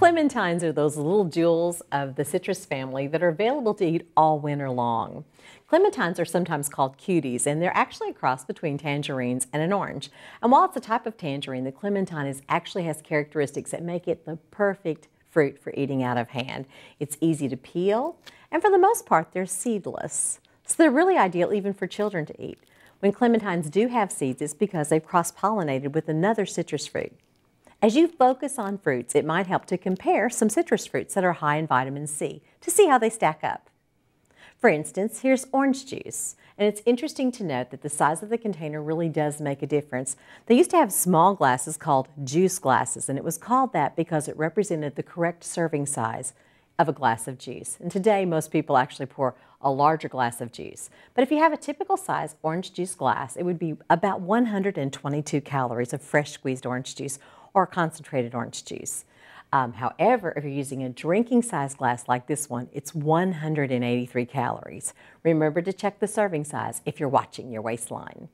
Clementines are those little jewels of the citrus family that are available to eat all winter long. Clementines are sometimes called cuties, and they're actually a cross between tangerines and an orange. And while it's a type of tangerine, the clementine actually has characteristics that make it the perfect fruit for eating out of hand. It's easy to peel, and for the most part, they're seedless. So they're really ideal even for children to eat. When clementines do have seeds, it's because they've cross-pollinated with another citrus fruit. As you focus on fruits, it might help to compare some citrus fruits that are high in vitamin C to see how they stack up. For instance, here's orange juice, and it's interesting to note that the size of the container really does make a difference. They used to have small glasses called juice glasses, and it was called that because it represented the correct serving size of a glass of juice. And today, most people actually pour a larger glass of juice. But if you have a typical size orange juice glass, it would be about 122 calories of fresh squeezed orange juice or concentrated orange juice. However, if you're using a drinking size glass like this one, it's 183 calories. Remember to check the serving size if you're watching your waistline.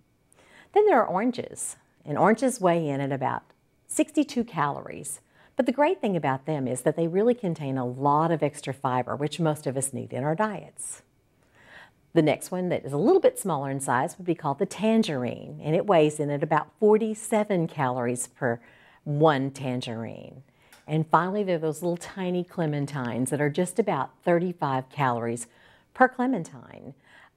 Then there are oranges, and oranges weigh in at about 62 calories. But the great thing about them is that they really contain a lot of extra fiber, which most of us need in our diets. The next one that is a little bit smaller in size would be called the tangerine, and it weighs in at about 47 calories per one tangerine. And finally, there are those little tiny clementines that are just about 35 calories per clementine.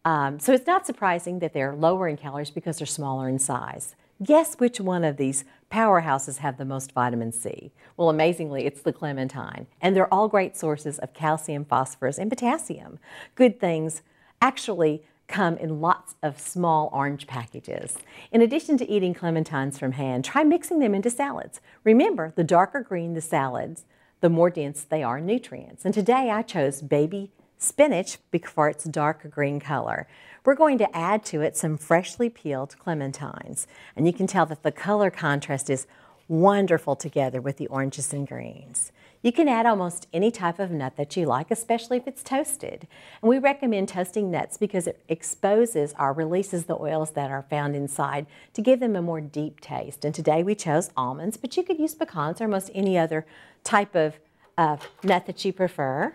So it's not surprising that they're lower in calories because they're smaller in size. Guess which one of these powerhouses have the most vitamin C? Well, amazingly, it's the clementine. And they're all great sources of calcium, phosphorus, and potassium. Good things actually come in lots of small orange packages. In addition to eating clementines from hand, try mixing them into salads. Remember, the darker green the salads, the more dense they are in nutrients. And today I chose baby spinach for its dark green color. We're going to add to it some freshly peeled clementines. And you can tell that the color contrast is wonderful together with the oranges and greens. You can add almost any type of nut that you like, especially if it's toasted. And we recommend toasting nuts because it exposes or releases the oils that are found inside to give them a more deep taste. And today we chose almonds, but you could use pecans or almost any other type of nut that you prefer.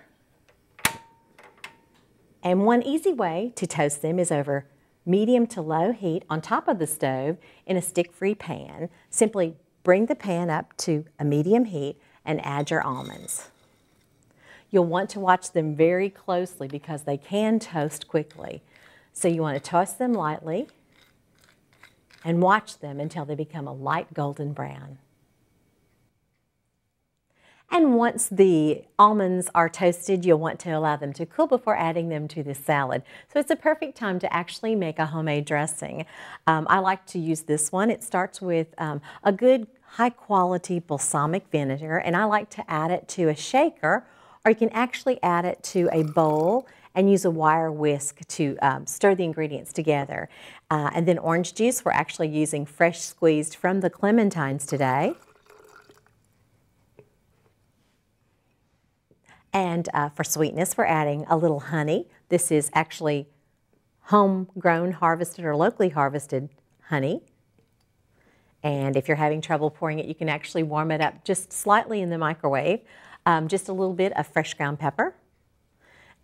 And one easy way to toast them is over medium to low heat on top of the stove in a stick-free pan. Simply bring the pan up to a medium heat and add your almonds. You'll want to watch them very closely because they can toast quickly. So you want to toast them lightly and watch them until they become a light golden brown. And once the almonds are toasted, you'll want to allow them to cool before adding them to the salad. So it's a perfect time to actually make a homemade dressing. I like to use this one. It starts with a good high-quality balsamic vinegar, and I like to add it to a shaker, or you can actually add it to a bowl and use a wire whisk to stir the ingredients together. And then orange juice, we're actually using fresh squeezed from the clementines today. And for sweetness, we're adding a little honey. This is actually homegrown, harvested, or locally harvested honey. And if you're having trouble pouring it, you can actually warm it up just slightly in the microwave. Just a little bit of fresh ground pepper.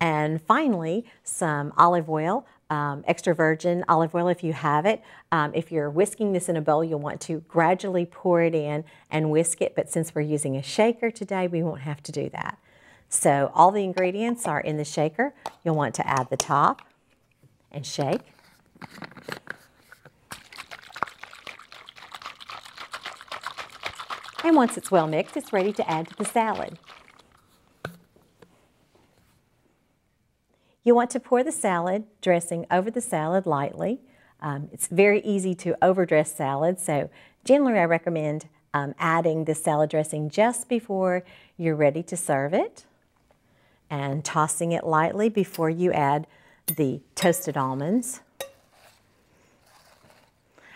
And finally, some olive oil, extra virgin olive oil if you have it. If you're whisking this in a bowl, you'll want to gradually pour it in and whisk it. But since we're using a shaker today, we won't have to do that. So all the ingredients are in the shaker. You'll want to add the top and shake. And once it's well mixed, it's ready to add to the salad. You want to pour the salad dressing over the salad lightly. It's very easy to overdress salad, so generally I recommend adding the salad dressing just before you're ready to serve it and tossing it lightly before you add the toasted almonds.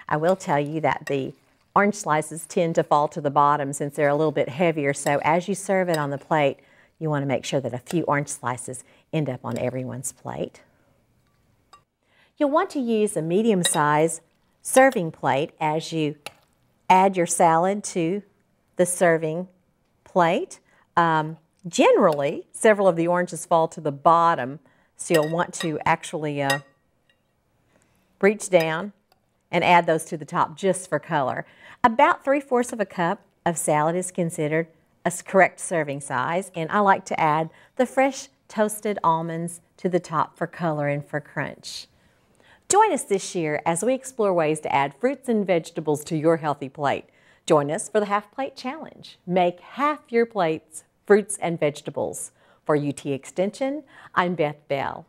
I will tell you that the orange slices tend to fall to the bottom since they're a little bit heavier, so as you serve it on the plate, you want to make sure that a few orange slices end up on everyone's plate. You'll want to use a medium-sized serving plate as you add your salad to the serving plate. Generally, several of the oranges fall to the bottom, so you'll want to actually reach down and add those to the top just for color. About 3/4 of a cup of salad is considered a correct serving size, and I like to add the fresh toasted almonds to the top for color and for crunch. Join us this year as we explore ways to add fruits and vegetables to your healthy plate. Join us for the Half Plate Challenge. Make half your plates fruits and vegetables. For UT Extension, I'm Beth Bell.